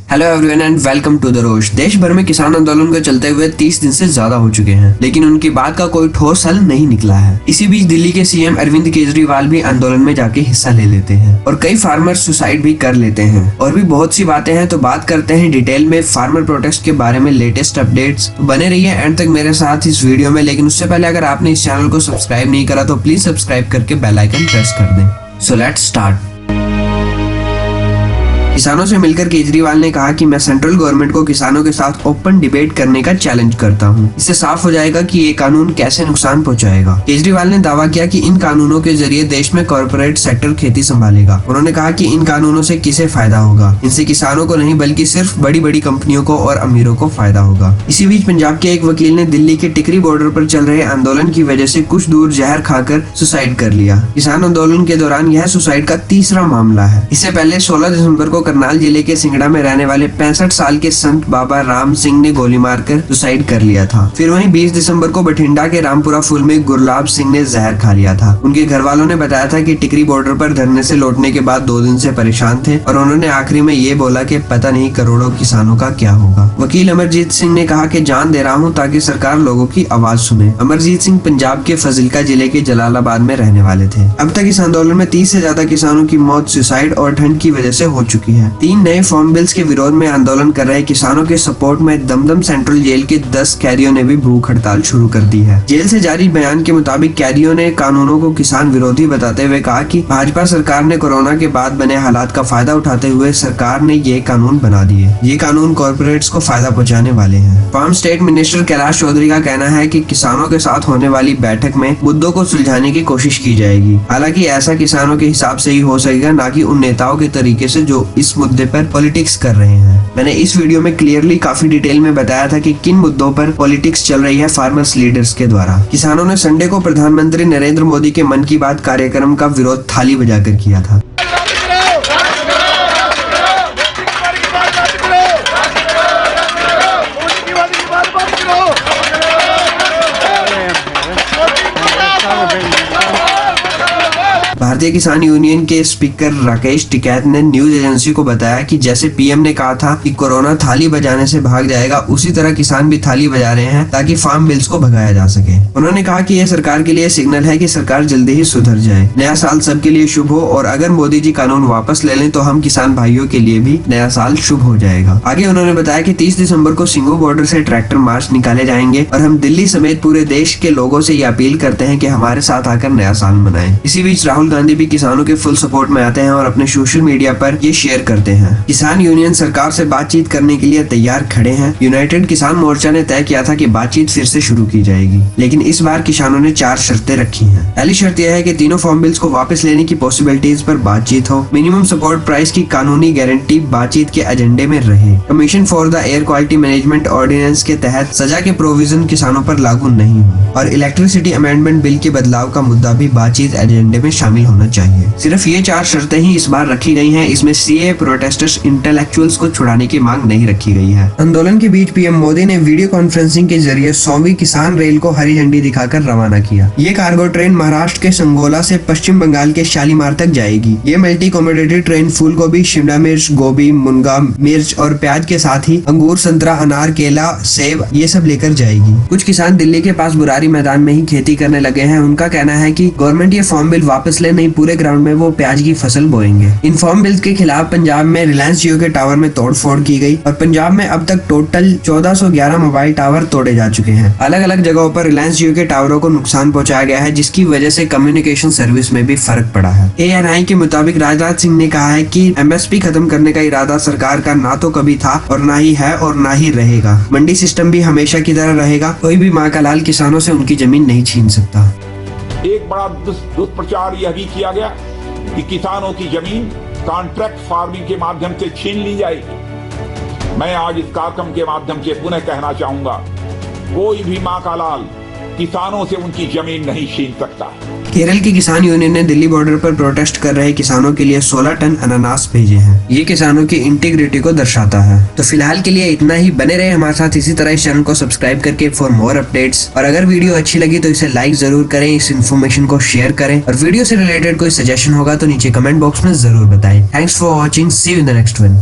Hello everyone and welcome to the rose. देश भर में किसान आंदोलन को चलते हुए 30 दिन से ज्यादा हो चुके हैं, लेकिन उनकी बात का कोई ठोस हल नहीं निकला है। इसी बीच दिल्ली के सीएम अरविंद केजरीवाल भी आंदोलन में जाके हिस्सा ले लेते हैं और कई फार्मर्स सुसाइड भी कर लेते हैं। और भी बहुत सी बातें हैं, तो बात करते हैं डिटेल में फार्मर प्रोटेस्ट के बारे में लेटेस्ट अपडेट्स। बने रहिए एंड तक मेरे साथ इस वीडियो में। लेकिन उससे पहले अगर आपने इस चैनल को सब्सक्राइब नहीं करा तो प्लीज सब्सक्राइब करके बेल आइकन प्रेस कर दें। So let's start. किसानों से मिलकर केजरीवाल ने कहा कि मैं सेंट्रल गवर्नमेंट को किसानों के साथ ओपन डिबेट करने का चैलेंज करता हूं। इससे साफ हो जाएगा कि ये कानून कैसे नुकसान पहुंचाएगा। केजरीवाल ने दावा किया कि इन कानूनों के जरिए देश में कॉर्पोरेट सेक्टर खेती संभालेगा। उन्होंने कहा कि इन कानूनों से किसे फायदा होगा, इनसे किसानों को नहीं बल्कि सिर्फ बड़ी बड़ी कंपनियों को और अमीरों को फायदा होगा। इसी बीच पंजाब के एक वकील ने दिल्ली के टिकरी बॉर्डर पर चल रहे आंदोलन की वजह से कुछ दूर जहर खाकर सुसाइड कर लिया। किसान आंदोलन के दौरान यह सुसाइड का तीसरा मामला है। इससे पहले 16 दिसंबर को करनाल जिले के सिंगड़ा में रहने वाले 65 साल के संत बाबा राम सिंह ने गोली मारकर सुसाइड कर लिया था। फिर वहीं 20 दिसंबर को बठिंडा के रामपुरा फूल में गुरलाब सिंह ने जहर खा लिया था। उनके घर वालों ने बताया था कि टिकरी बॉर्डर पर धरने से लौटने के बाद 2 दिन से परेशान थे और उन्होंने आखिरी में ये बोला कि पता नहीं करोड़ों किसानों का क्या होगा। वकील अमरजीत सिंह ने कहा कि जान दे रहा हूं ताकि सरकार लोगों की आवाज सुने। अमरजीत सिंह पंजाब के फजिल्का जिले के जलालाबाद में रहने वाले थे। अब तक इस आंदोलन में 30 से ज्यादा किसानों की मौत सुसाइड और ठंड की वजह से हो चुकी है। 3 नए फार्म बिल्स के विरोध में आंदोलन कर रहे किसानों के सपोर्ट में दमदम सेंट्रल जेल के 10 कैदियों ने भी भूख हड़ताल शुरू कर दी है। जेल से जारी बयान के मुताबिक कैदियों ने कानूनों को किसान विरोधी बताते हुए कहा कि भाजपा सरकार ने कोरोना के बाद बने हालात का फायदा उठाते हुए सरकार ने ये कानून बना दिए। ये कानून कॉर्पोरेट्स को फायदा पहुंचाने वाले हैं। Farm state minister Kailash Chaudhary का कहना है कि किसानों के साथ होने वाली बैठक में मुद्दों को सुलझाने की कोशिश की जाएगी। हालांकि ऐसा किसानों के हिसाब से ही हो सकेगा, न कि उन नेताओं के तरीके से जो इस मुद्दे पर पॉलिटिक्स कर रहे हैं। मैंने इस वीडियो में क्लियरली काफी डिटेल में बताया था कि किन मुद्दों पर पॉलिटिक्स चल रही है फार्मर्स लीडर्स के द्वारा। किसानों ने संडे को प्रधानमंत्री नरेंद्र मोदी के मन की बात कार्यक्रम का विरोध थाली बजाकर किया था। भारतीय किसान यूनियन के स्पीकर राकेश टिकैत ने न्यूज एजेंसी को बताया कि जैसे पीएम ने कहा था कि कोरोना थाली बजाने से भाग जाएगा, उसी तरह किसान भी थाली बजा रहे हैं ताकि फार्म बिल्स को भगाया जा सके। उन्होंने कहा कि यह सरकार के लिए सिग्नल है कि सरकार जल्दी ही सुधर जाए, नया साल सबके लिए शुभ हो और अगर मोदी जी कानून वापस ले लें तो हम किसान भाइयों के लिए भी नया साल शुभ हो जाएगा। आगे उन्होंने बताया कि 30 दिसंबर को सिंगू बॉर्डर से ट्रैक्टर मार्च निकाले जाएंगे और हम दिल्ली समेत पूरे देश के लोगों से ये अपील करते हैं कि हमारे साथ आकर नया साल मनाएं। इसी बीच राहुल गांधी भी किसानों के फुल सपोर्ट में आते हैं और अपने सोशल मीडिया पर ये शेयर करते हैं। किसान यूनियन सरकार से बातचीत करने के लिए तैयार खड़े हैं। यूनाइटेड किसान मोर्चा ने तय किया था कि बातचीत फिर से शुरू की जाएगी, लेकिन इस बार किसानों ने 4 शर्तें रखी हैं। पहली शर्त यह है कि तीनों फार्म बिल्स को वापस लेने की पॉसिबिलिटीज पर बातचीत हो। मिनिमम सपोर्ट प्राइस की कानूनी गारंटी बातचीत के एजेंडे में रहे। Commission for the air quality management ordinance के तहत सजा के प्रोविजन किसानों पर लागू नहीं हो और इलेक्ट्रिसिटी अमेंडमेंट बिल के बदलाव का मुद्दा भी बातचीत एजेंडे में शामिल होना चाहिए। सिर्फ ये 4 शर्तें ही इस बार रखी गई हैं। इसमें सीए प्रोटेस्टर्स इंटेलेक्चुअल्स को छुड़ाने की मांग नहीं रखी गई है। आंदोलन के बीच पीएम मोदी ने वीडियो कॉन्फ्रेंसिंग के जरिए 100वीं किसान रेल को हरी झंडी दिखाकर रवाना किया। ये कार्गो ट्रेन महाराष्ट्र के संगोला से पश्चिम बंगाल के शालीमार तक जाएगी। ये मल्टी कमोडिटी ट्रेन फूल गोभी, शिमला मिर्च, गोभी, मुनगा मिर्च और प्याज के साथ ही अंगूर, संतरा, अनार, केला, सेब ये सब लेकर जाएगी। कुछ किसान दिल्ली के पास बुरारी मैदान में ही खेती करने लगे हैं। उनका कहना है कि गवर्नमेंट ये फार्म बिल वापस ले, नहीं पूरे ग्राउंड में वो प्याज की फसल बोएंगे। इन फार्म बिल्स के खिलाफ पंजाब में रिलायंस जियो के टावर में तोड़फोड़ की गई और पंजाब में अब तक टोटल 1411 मोबाइल टावर तोड़े जा चुके हैं। अलग अलग जगहों पर रिलायंस जियो के टावरों को नुकसान पहुंचाया गया है, जिसकी वजह से कम्युनिकेशन सर्विस में भी फर्क पड़ा है। ANI के मुताबिक राजनाथ सिंह ने कहा है कि MSP खत्म करने का इरादा सरकार का ना तो कभी था और ना ही है और ना ही रहेगा। मंडी सिस्टम भी हमेशा की तरह रहेगा। कोई भी माँ का लाल किसानों से उनकी जमीन नहीं छीन सकता। एक बड़ा दुष्प्रचार यह भी किया गया कि किसानों की जमीन कॉन्ट्रैक्ट फार्मिंग के माध्यम से छीन ली जाएगी। मैं आज इस कार्यक्रम के माध्यम से पुनः कहना चाहूंगा, कोई भी मां का लाल किसानों से उनकी जमीन नहीं छीन सकता। केरल की किसान यूनियन ने दिल्ली बॉर्डर पर प्रोटेस्ट कर रहे किसानों के लिए 16 टन अनानास भेजे हैं। ये किसानों की इंटीग्रिटी को दर्शाता है। तो फिलहाल के लिए इतना ही। बने रहे हमारे साथ इसी तरह इस चैनल को सब्सक्राइब करके फॉर मोर अपडेट्स। और अगर वीडियो अच्छी लगी तो इसे लाइक जरूर करें, इस इन्फॉर्मेशन को शेयर करें और वीडियो से रिलेटेड कोई सजेशन होगा तो नीचे कमेंट बॉक्स में जरूर बताएं। Thanks for watching, see you in the next one.